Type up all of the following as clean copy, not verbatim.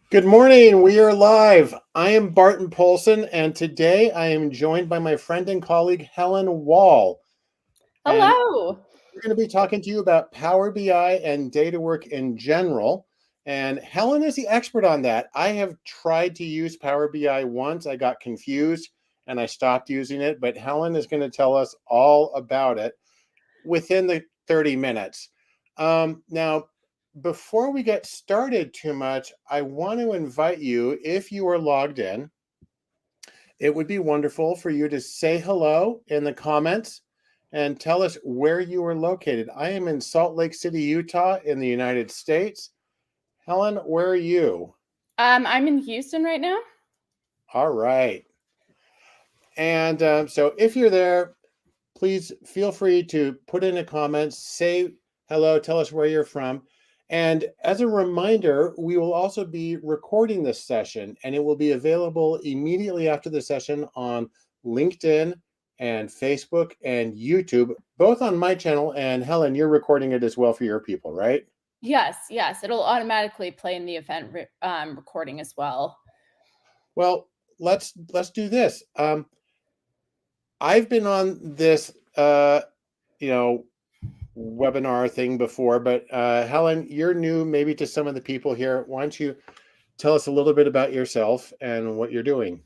Good morning. We are live. I am Barton Polson, and today I am joined by my friend and colleague Helen Wall. And Hello. we're going to be talking to you about Power BI and data work in general. And Helen is the expert on that. I have tried to use Power BI once. I got confused and I stopped using it, but Helen is going to tell us all about it within the 30 minutes. Now, before we get started too much, I want to invite you, if you are logged in, it would be wonderful for you to say hello in the comments and tell us where you are located. I am in Salt Lake City, Utah, in the United States. Helen, where are you? I'm in Houston right now. All right. And so if you're there, please feel free to put in a comment, say hello, tell us where you're from. And as a reminder, we will also be recording this session and it will be available immediately after the session on LinkedIn and Facebook and YouTube, both on my channel. And Helen, you're recording it as well for your people, right? Yes. It'll automatically play in the event recording as well. Well, let's do this. I've been on this, webinar thing before, but Helen, you're new maybe to some of the people here. Why don't you tell us a little bit about yourself and what you're doing?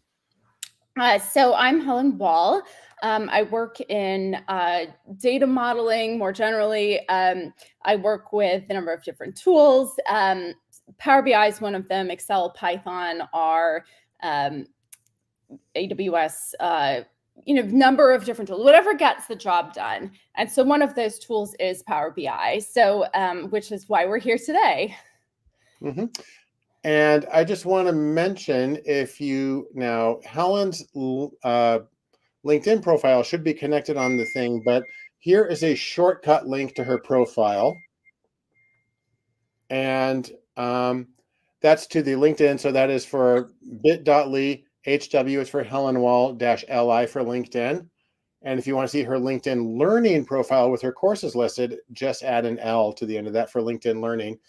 So I'm Helen Wall. I work in data modeling more generally. I work with a number of different tools. Power BI is one of them. Excel, Python are AWS, number of different tools, whatever gets the job done. And so one of those tools is Power BI. So, which is why we're here today. Mm-hmm. And I just want to mention, Helen's LinkedIn profile should be connected on the thing, but here is a shortcut link to her profile. And that's to the LinkedIn. So that is for bit.ly, HW is for Helen Wall -LI for LinkedIn. And if you want to see her LinkedIn Learning profile with her courses listed, just add an L to the end of that for LinkedIn Learning.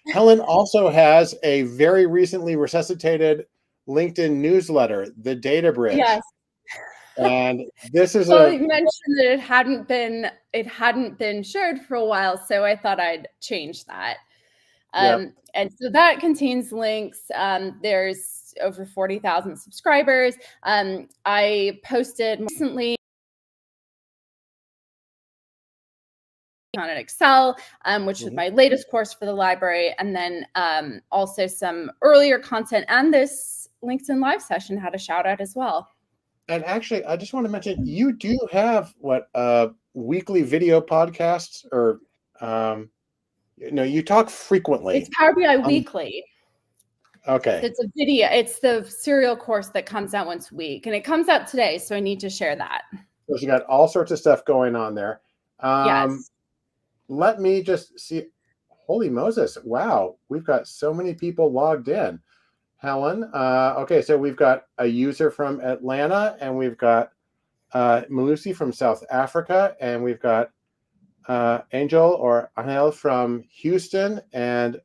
Helen also has a very recently resuscitated LinkedIn newsletter, The Data Bridge. Yes. And this is you mentioned that it hadn't been shared for a while, so I thought I'd change that. Yep. And so that contains links. There's over 40,000 subscribers. I posted recently on an Excel, which is my latest course for the library, and then also some earlier content, and this LinkedIn Live session had a shout out as well. And actually, I just want to mention, you do have weekly video podcasts, or you talk frequently. It's Power BI Weekly. Okay. It's a video. It's the serial course that comes out once a week, and it comes out today, so I need to share that. So you got all sorts of stuff going on there. Yes. Let me just see. Holy Moses. Wow. We've got so many people logged in. Helen. Okay, so we've got a user from Atlanta, and we've got Malusi from South Africa, and we've got Angel or Angel from Houston, and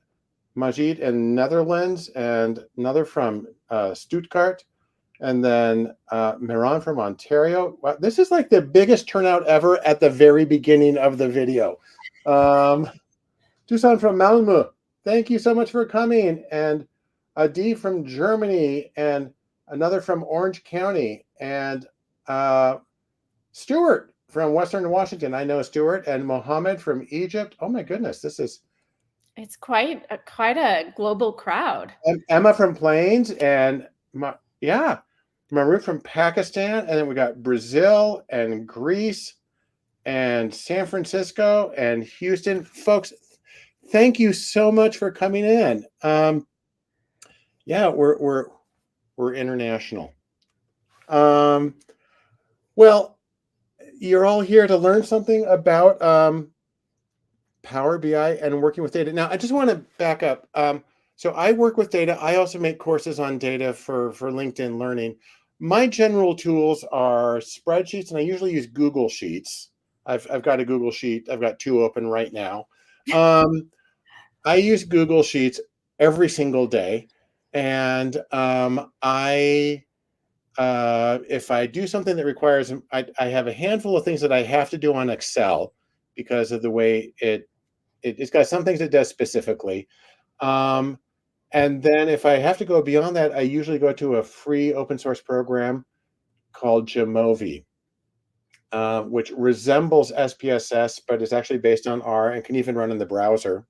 Majid in Netherlands, and another from Stuttgart, and then Miran from Ontario. Wow, this is like the biggest turnout ever at the very beginning of the video. Tucson from Malmö, thank you so much for coming. And Adi from Germany, and another from Orange County, and Stuart from Western Washington. I know Stuart, and Mohammed from Egypt. Oh my goodness, it's quite a global crowd. And Emma from Plains, and Maru from Pakistan, and then we got Brazil and Greece and San Francisco and Houston. Folks, thank you so much for coming in. We're international. Well, you're all here to learn something about Power BI and working with data. Now, I just want to back up. So I work with data. I also make courses on data for LinkedIn Learning. My general tools are spreadsheets, and I usually use Google Sheets. I've got a Google Sheet. I've got two open right now. I use Google Sheets every single day. And if I do something that requires, I have a handful of things that I have to do on Excel because of the way it's got some things it does specifically. Um, and then if I have to go beyond that, I usually go to a free open source program called Jamovi, which resembles SPSS, but is actually based on R and can even run in the browser.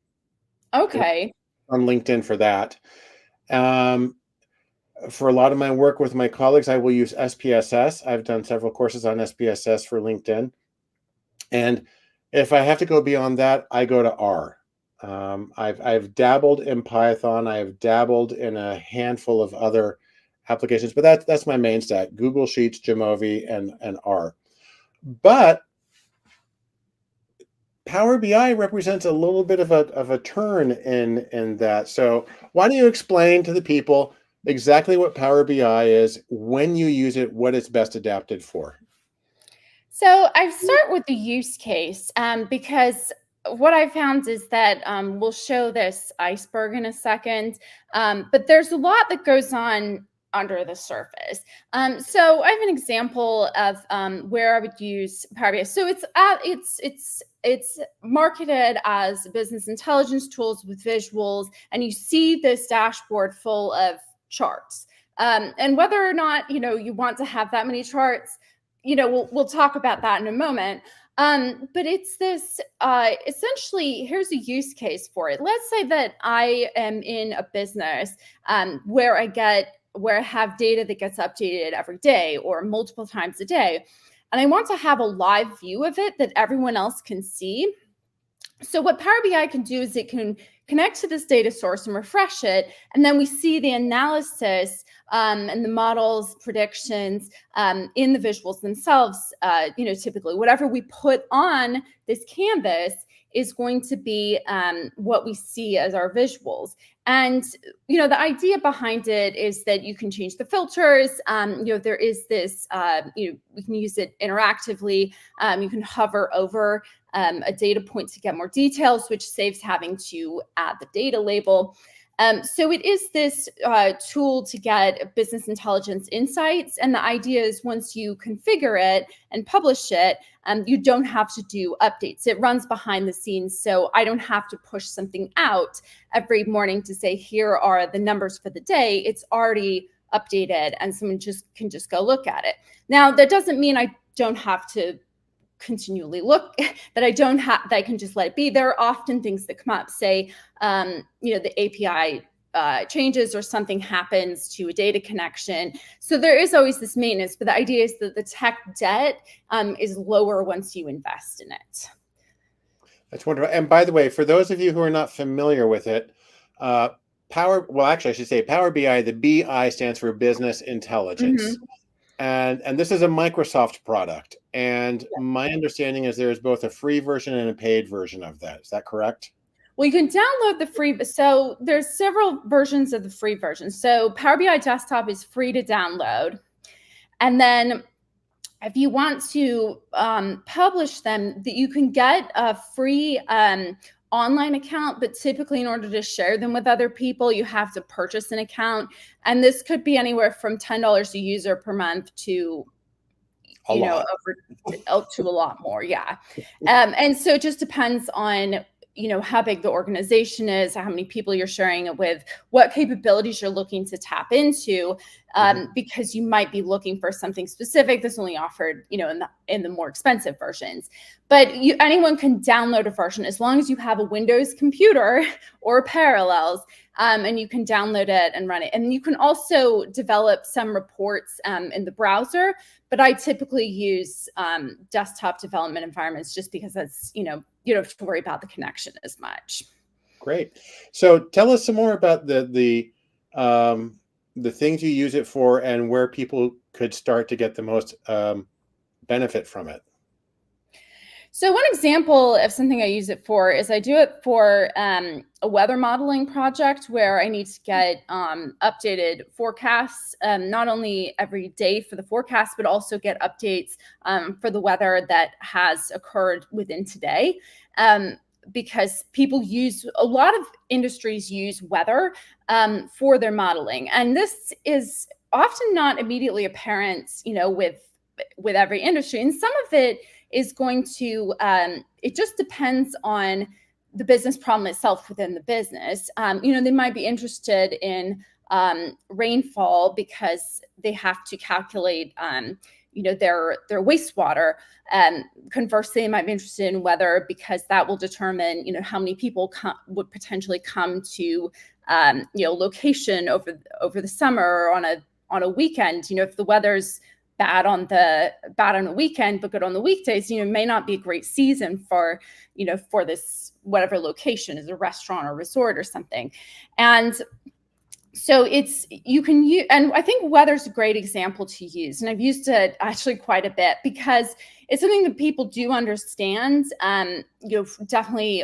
And Okay. on LinkedIn for that. Um, for a lot of my work with my colleagues, I will use SPSS. I've done several courses on SPSS for LinkedIn. And if I have to go beyond that, I go to R. I've dabbled in Python. I've dabbled in a handful of other applications, but that's my main stack: Google Sheets, Jamovi, and R. But Power BI represents a little bit of a turn in that. So why don't you explain to the people exactly what Power BI is, when you use it, what it's best adapted for? So I start with the use case because what I found is that we'll show this iceberg in a second, but there's a lot that goes on under the surface. So I have an example of where I would use Power BI. So it's marketed as business intelligence tools with visuals, and you see this dashboard full of charts. And whether or not you want to have that many charts, we'll talk about that in a moment. But it's this essentially, here's a use case for it. Let's say that I am in a business where I have data that gets updated every day or multiple times a day, and I want to have a live view of it that everyone else can see. So what Power BI can do is it can connect to this data source and refresh it, and then we see the analysis and the models, predictions in the visuals themselves. Typically, whatever we put on this canvas is going to be what we see as our visuals. And the idea behind it is that you can change the filters. There is this. We can use it interactively. You can hover over a data point to get more details, which saves having to add the data label. So it is this tool to get business intelligence insights. And the idea is once you configure it and publish it, you don't have to do updates. It runs behind the scenes. So I don't have to push something out every morning to say, here are the numbers for the day. It's already updated and someone can just go look at it. Now, that doesn't mean I don't have to continually look that I can just let it be. There are often things that come up, say the API changes or something happens to a data connection. So there is always this maintenance, but the idea is that the tech debt is lower once you invest in it. That's wonderful. And by the way, for those of you who are not familiar with it, actually, I should say Power BI, the BI stands for Business Intelligence. Mm-hmm. And this is a Microsoft product. And my understanding is there is both a free version and a paid version of that. Is that correct? Well, you can download the free. So there's several versions of the free version. So Power BI Desktop is free to download. And then if you want to publish them, that you can get a free online account, but typically in order to share them with other people, you have to purchase an account. And this could be anywhere from $10 a user per month to A lot. to a lot more. Yeah. And so it just depends on how big the organization is, how many people you're sharing it with, what capabilities you're looking to tap into, because you might be looking for something specific that's only offered in the more expensive versions. But anyone can download a version as long as you have a Windows computer or parallels, and you can download it and run it. And you can also develop some reports in the browser, but I typically use desktop development environments just because that's you don't have to worry about the connection as much. Great. So tell us some more about the things you use it for and where people could start to get the most benefit from it. So one example of something I use it for is I do it for a weather modeling project where I need to get updated forecasts, not only every day for the forecast, but also get updates for the weather that has occurred within today. because a lot of industries use weather for their modeling, and this is often not immediately apparent, with every industry. And some of it is going to it just depends on the business problem itself within the business. They might be interested in rainfall because they have to calculate their wastewater. Conversely, they might be interested in weather because that will determine how many people would potentially come to location over the summer or on a weekend. If the weather's bad on a weekend but good on the weekdays, may not be a great season for this whatever location, is a restaurant or resort or something. And so you can use, and I think weather's a great example to use, and I've used it actually quite a bit because it's something that people do understand. Definitely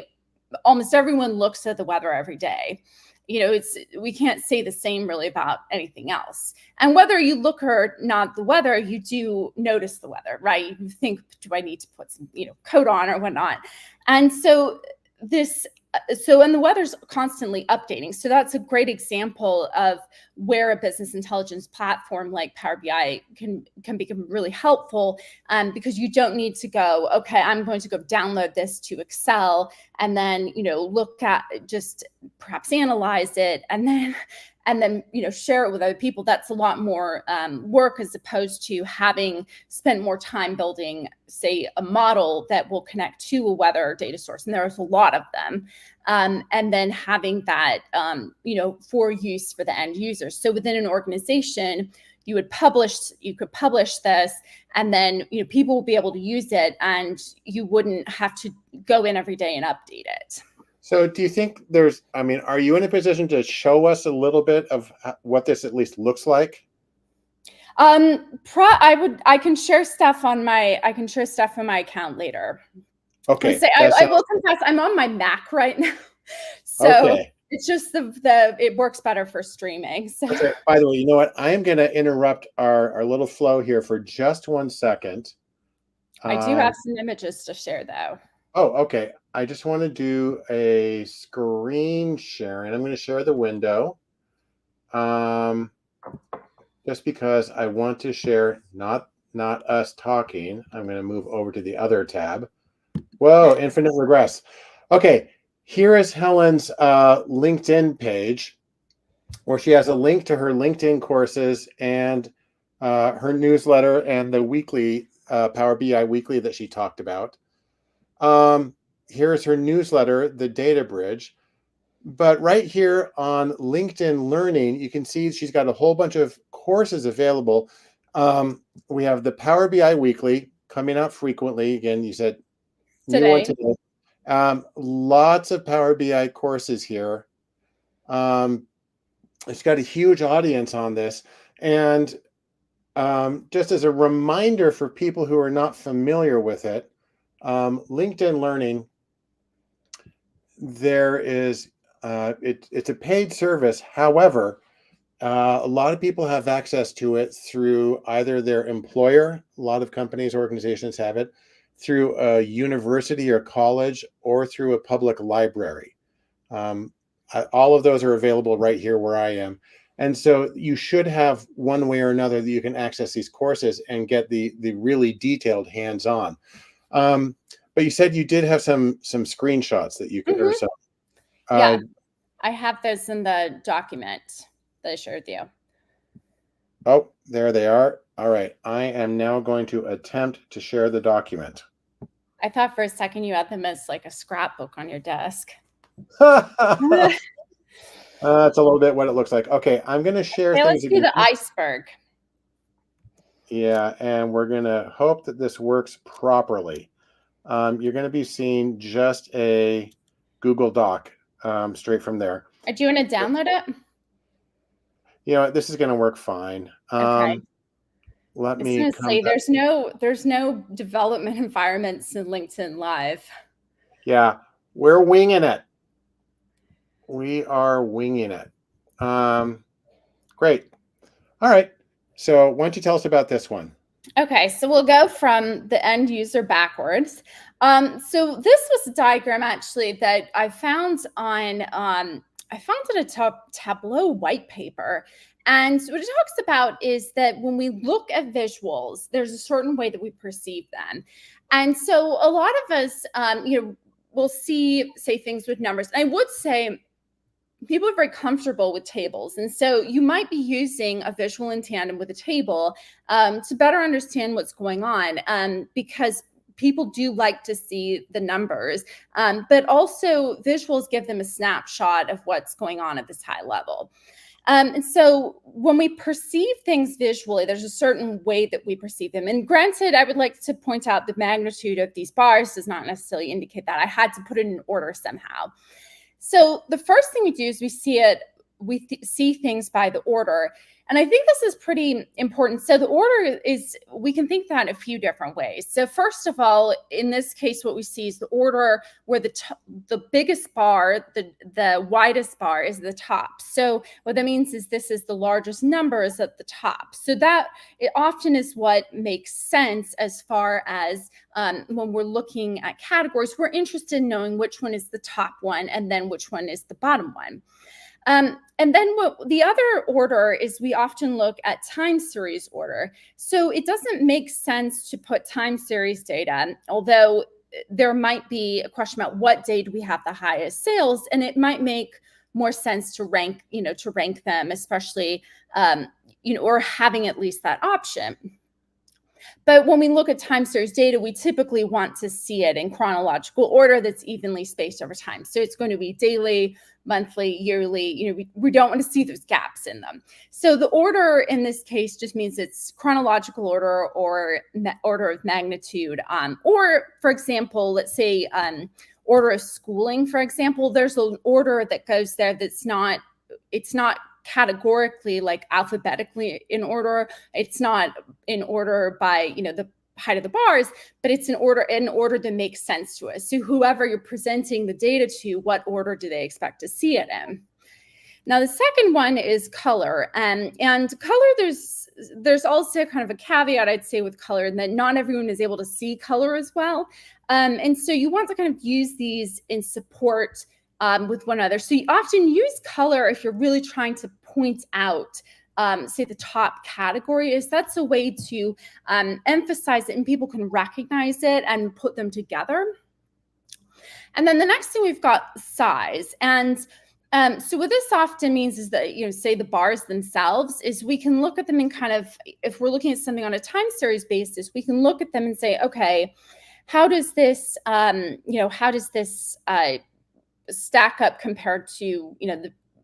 almost everyone looks at the weather every day. We can't say the same really about anything else. And whether you look or not the weather, you do notice the weather, right? You think, do I need to put some, coat on or whatnot? And so and the weather's constantly updating. So that's a great example of where a business intelligence platform like Power BI can become really helpful, because you don't need to go, okay, I'm going to go download this to Excel and then, look at, just perhaps analyze it and then share it with other people. That's a lot more work, as opposed to having spent more time building, say, a model that will connect to a weather data source, and there's a lot of them, and then having that for use for the end users. So within an organization, you could publish this, and then people will be able to use it, and you wouldn't have to go in every day and update it. So do you think are you in a position to show us a little bit of what this at least looks like? I can share stuff on my account later. Okay. I will confess, I'm on my Mac right now. So okay. It's just it works better for streaming. So. Okay. By the way, you know what? I am going to interrupt our little flow here for just 1 second. I do have some images to share, though. Oh, okay. I just want to do a screen share, and I'm going to share the window. Just because I want to share, not us talking. I'm going to move over to the other tab. Whoa, infinite regress. Okay, here is Helen's LinkedIn page, where she has a link to her LinkedIn courses and her newsletter and the weekly Power BI weekly that she talked about. Here's her newsletter, the Data Bridge. But right here on LinkedIn Learning, you can see she's got a whole bunch of courses available. We have the Power BI weekly coming out frequently. Again, you said today. Lots of Power BI courses here. It's got a huge audience on this. And just as a reminder for people who are not familiar with it, LinkedIn Learning, there is it's a paid service. However, a lot of people have access to it through either their employer. A lot of companies, organizations have it through a university or college, or through a public library. All of those are available right here where I am. And so you should have one way or another that you can access these courses and get the really detailed hands-on. But you said you did have some screenshots that you could, or some. Yeah, I have those in the document that I shared with you. Oh, there they are. All right. I am now going to attempt to share the document. I thought for a second you had them as like a scrapbook on your desk. That's a little bit what it looks like. Okay, I'm going to share things let's again. do the iceberg. Yeah, and we're going to hope that this works properly. You're going to be seeing just a Google Doc straight from there. Do you want to download it? This is going to work fine. Okay. Let me say there's no development environments in LinkedIn Live. Yeah, we're winging it. We are winging it. Great. All right. So why don't you tell us about this one? Okay, so we'll go from the end user backwards. So this was a diagram actually that I found on I found it a Tableau white paper. And what it talks about is that when we look at visuals, there's a certain way that we perceive them. And so a lot of us, will say things with numbers. And I would say people are very comfortable with tables. And so you might be using a visual in tandem with a table to better understand what's going on, because people do like to see the numbers, but also visuals give them a snapshot of what's going on at this high level. And so when we perceive things visually, there's a certain way that we perceive them. And granted, I would like to point out the magnitude of these bars does not necessarily indicate that. I had to put it in order somehow. So the first thing we do is we see things by the order. And I think this is pretty important. So the order is, we can think that in a few different ways. So first of all, in this case, what we see is the order where the biggest bar, the widest bar is the top. So what that means is this is the largest numbers at the top. So that it often is what makes sense as far as when we're looking at categories, we're interested in knowing which one is the top one and then which one is the bottom one. And then the other order is we often look at time series order. So it doesn't make sense to put time series data, although there might be a question about what day do we have the highest sales, and it might make more sense to rank them, especially, or having at least that option. But when we look at time series data, we typically want to see it in chronological order that's evenly spaced over time. So it's going to be daily, monthly, yearly. We don't want to see those gaps in them. So the order in this case just means it's chronological order or order of magnitude. Or, for example, let's say order of schooling, for example, there's an order that goes there it's not categorically, like alphabetically in order. It's not in order by the height of the bars, but it's in order that makes sense to us. So whoever you're presenting the data to, what order do they expect to see it in? Now the second one is color, and color, there's also kind of a caveat, I'd say, with color, and that not everyone is able to see color as well, and so you want to kind of use these in support with one another. So you often use color if you're really trying to point out, say, the top category. That's a way to emphasize it and people can recognize it and put them together. And then the next thing we've got size. And so what this often means is that, say the bars themselves, is we can look at them and kind of, if we're looking at something on a time series basis, we can look at them and say, okay, how does this stack up compared to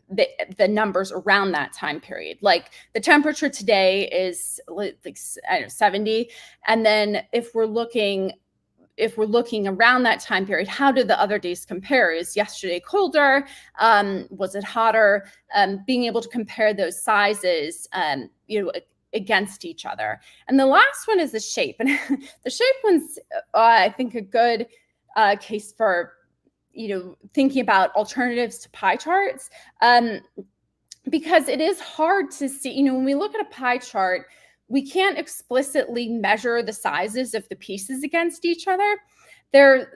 the numbers around that time period? Like the temperature today is like 70, and then if we're looking around that time period, how did the other days compare? Is yesterday colder? Was it hotter? Being able to compare those sizes, against each other. And the last one is the shape, and the shape one's I think a good case for thinking about alternatives to pie charts, because it is hard to see. When we look at a pie chart, we can't explicitly measure the sizes of the pieces against each other. They're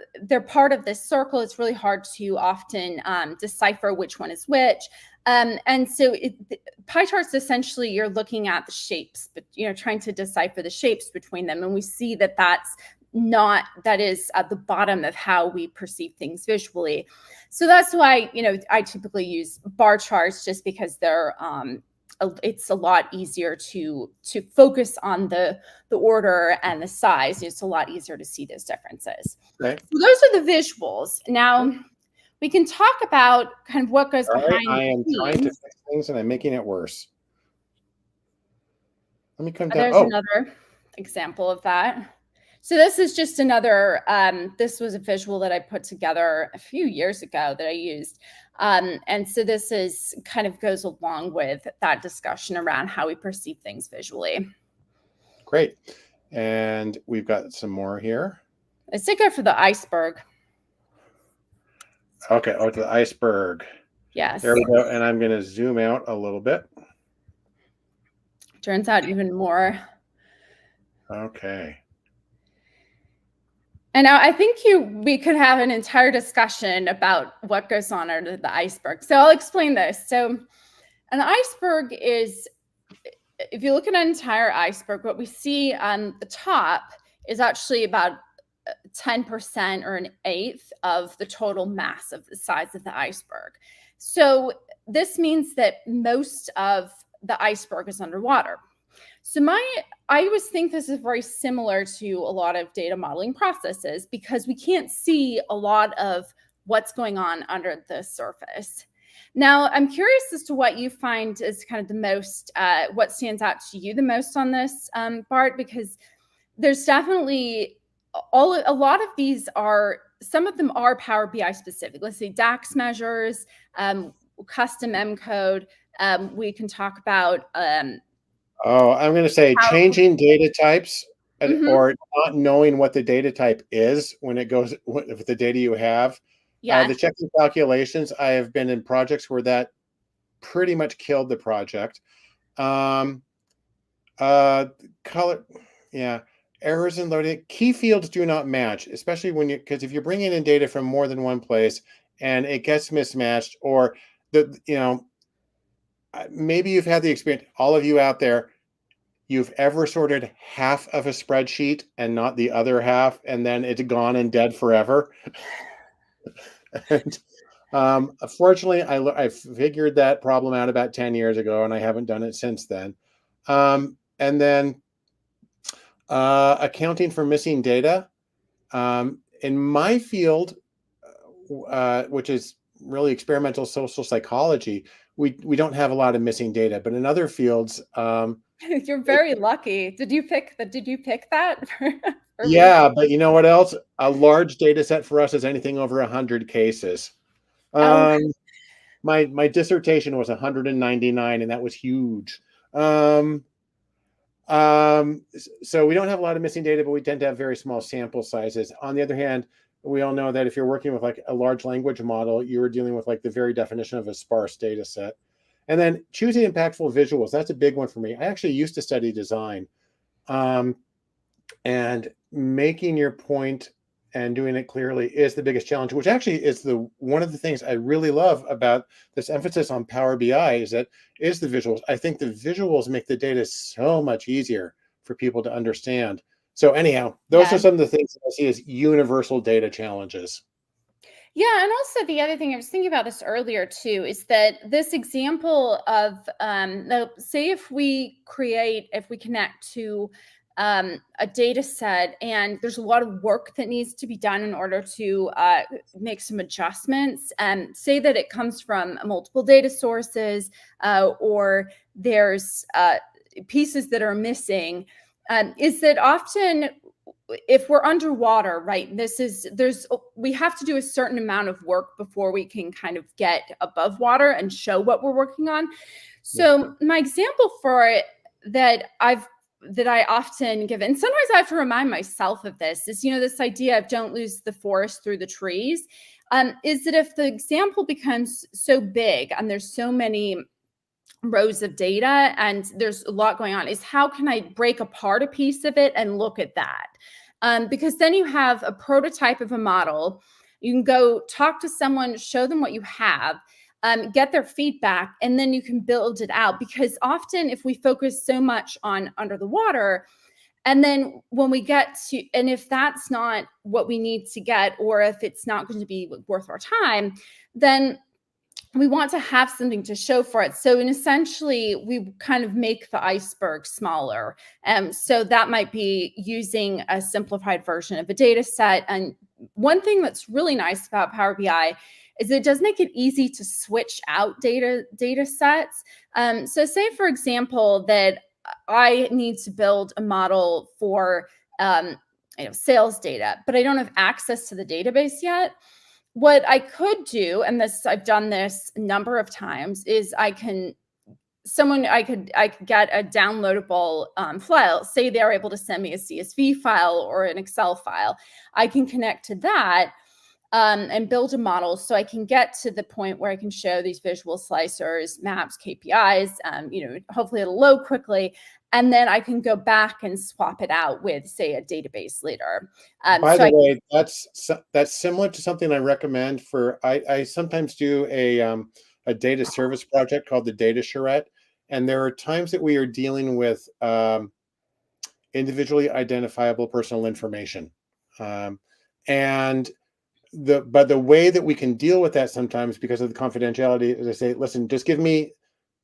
part of this circle. It's really hard to often decipher which one is which. And so pie charts, essentially, you're looking at the shapes, but trying to decipher the shapes between them. And we see that that is at the bottom of how we perceive things visually. So that's why, I typically use bar charts, just because it's a lot easier to focus on the order and the size. It's a lot easier to see those differences. Okay. So those are the visuals. Now we can talk about kind of what goes behind I am the trying to scenes. fix things and I'm making it worse. Let me come down. There's another example of that. So this is just another, this was a visual that I put together a few years ago that I used. And so this is kind of goes along with that discussion around how we perceive things visually. Great. And we've got some more here. Let's take it for the iceberg. Okay, to the iceberg. Yes. There we go. And I'm going to zoom out a little bit. Turns out even more Okay. And now I think we could have an entire discussion about what goes on under the iceberg. So I'll explain this. So an iceberg is, if you look at an entire iceberg, what we see on the top is actually about 10% or an eighth of the total mass of the size of the iceberg. So this means that most of the iceberg is underwater. So I always think this is very similar to a lot of data modeling processes because we can't see a lot of what's going on under the surface. Now, I'm curious as to what you find is kind of the most, what stands out to you the most on this, Bart, because there's definitely a lot of these are, some of them are Power BI specific. Let's say DAX measures, custom M code. We can talk about Oh, I'm going to say how. changing data types Mhm. or not knowing what the data type is when it goes with the data you have. Yes. The checking calculations, I have been in projects where that pretty much killed the project. Um, color, yeah, errors in loading. Key fields do not match, especially when because if you're bringing in data from more than one place and it gets mismatched, or maybe you've had the experience, all of you out there, you've ever sorted half of a spreadsheet and not the other half, and then it's gone and dead forever. And fortunately, I figured that problem out about 10 years ago, and I haven't done it since then. And then accounting for missing data. In my field, which is really experimental social psychology, we don't have a lot of missing data, but in other fields, You're very lucky. Did you pick that for me? yeah, but you know what else? A large data set for us is anything over 100 cases. Oh, Um, my dissertation was 199, and that was huge. Um, so we don't have a lot of missing data, but we tend to have very small sample sizes. On the other hand, we all know that if you're working with like a large language model, you're dealing with like the very definition of a sparse data set. And then choosing impactful visuals, that's a big one for me. I actually used to study design. Um, and making your point and doing it clearly is the biggest challenge, which actually is the one of the things I really love about this emphasis on Power BI is the visuals. I think the visuals make the data so much easier for people to understand. So anyhow, those are yeah. some of the things that I see as universal data challenges. Yeah, and also the other thing I was thinking about this earlier too is that this example of say if we connect to a data set and there's a lot of work that needs to be done in order to make some adjustments, and say that it comes from multiple data sources or there's pieces that are missing, is that often if we're underwater, right, we have to do a certain amount of work before we can kind of get above water and show what we're working on. Yeah. So my example for it that I often give, and sometimes I have to remind myself of this, is this idea of don't lose the forest through the trees. Is that if the example becomes so big and there's so many rows of data and there's a lot going on, is how can I break apart a piece of it and look at that? Because then you have a prototype of a model. You can go talk to someone, show them what you have, get their feedback, and then you can build it out. Because often, if we focus so much on under the water, and then when we get to, and if that's not what we need to get, or if it's not going to be worth our time, then we want to have something to show for it. So, and essentially, we kind of make the iceberg smaller. So that might be using a simplified version of a data set. And one thing that's really nice about Power BI is it does make it easy to switch out data sets. So, say for example that I need to build a model for sales data, but I don't have access to the database yet. What I could do, and I've done this a number of times, is I could get a downloadable file. Say they're able to send me a CSV file or an Excel file. I can connect to that, and build a model so I can get to the point where I can show these visual slicers, maps, KPIs, hopefully it'll load quickly. And then I can go back and swap it out with, say, a database later. By the way, that's similar to something I recommend for. I sometimes do a data service project called the Data Charrette, and there are times that we are dealing with individually identifiable personal information, and the way that we can deal with that sometimes because of the confidentiality is I say, listen, just give me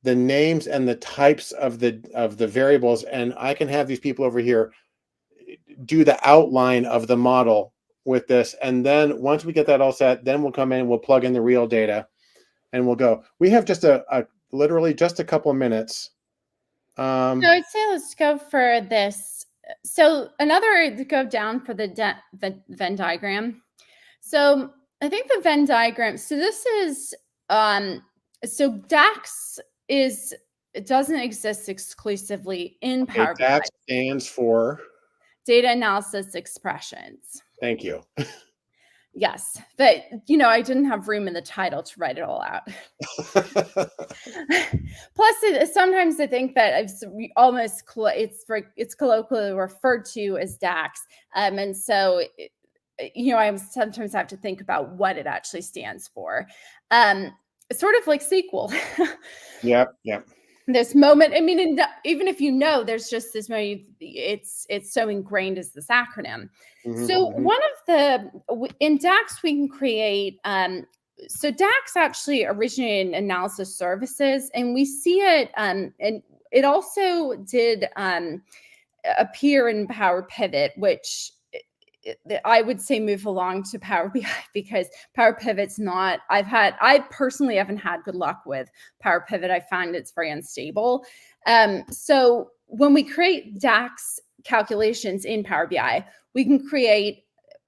the names and the types of the variables, and I can have these people over here do the outline of the model with this. And then once we get that all set, then we'll come in, we'll plug in the real data, and we'll go. We have just literally just a couple of minutes. So I'd say let's go for this. So to go down for the Venn diagram. So I think the Venn diagram, so this is, so DAX it doesn't exist exclusively in Power BI. DAX stands for? Data Analysis Expressions. Thank you. Yes, but I didn't have room in the title to write it all out. Plus, sometimes I think that it's colloquially referred to as DAX, and so I sometimes have to think about what it actually stands for. It's sort of like SQL. Yep. This moment, even if there's just this moment, it's so ingrained as this acronym. So one of in DAX we can create, so DAX actually originated in analysis services, and we see it, and it also did appear in Power Pivot, which I would say move along to Power BI because Power Pivot's not, I personally haven't had good luck with Power Pivot. I find it's very unstable. So when we create DAX calculations in Power BI, we can create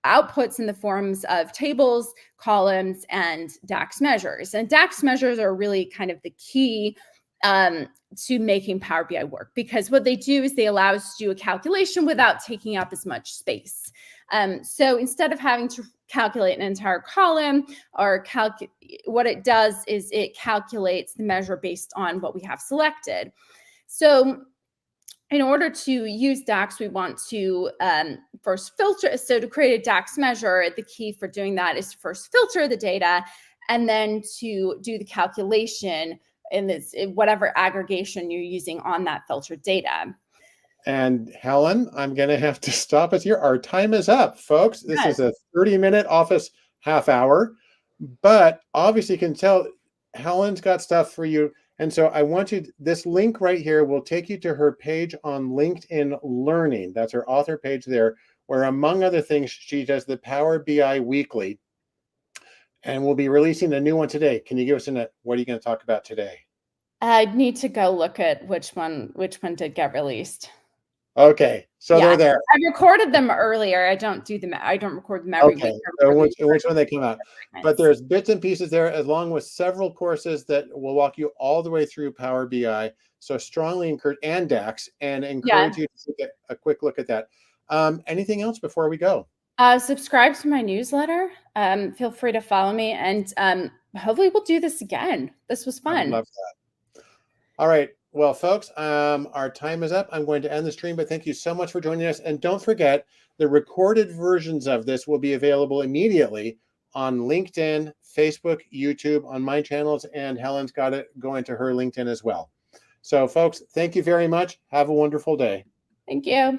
outputs in the forms of tables, columns, and DAX measures. And DAX measures are really kind of the key to making Power BI work, because what they do is they allow us to do a calculation without taking up as much space. So instead of having to calculate an entire column or what it does is it calculates the measure based on what we have selected. So in order to use DAX, we want to first filter. So to create a DAX measure, the key for doing that is to first filter the data and then to do the calculation in whatever aggregation you're using on that filtered data. And Helen, I'm going to have to stop us here. Our time is up, folks. This is a 30-minute office half hour, but obviously you can tell Helen's got stuff for you. And so I want you, this link right here will take you to her page on LinkedIn Learning. That's her author page there, where among other things, she does the Power BI Weekly. And we'll be releasing a new one today. Can you give us what are you going to talk about today? I need to go look at which one did get released. Okay, so they're there. I recorded them earlier. I don't record them every week. So which one they come out. But there's bits and pieces there, along with several courses that will walk you all the way through Power BI. So strongly encourage, and DAX, and encourage you to take a quick look at that. Anything else before we go? Subscribe to my newsletter. Feel free to follow me, and hopefully we'll do this again. This was fun. I love that. All right. Well, folks, our time is up. I'm going to end the stream, but thank you so much for joining us. And don't forget, the recorded versions of this will be available immediately on LinkedIn, Facebook, YouTube, on my channels, and Helen's got it going to her LinkedIn as well. So, folks, thank you very much. Have a wonderful day. Thank you.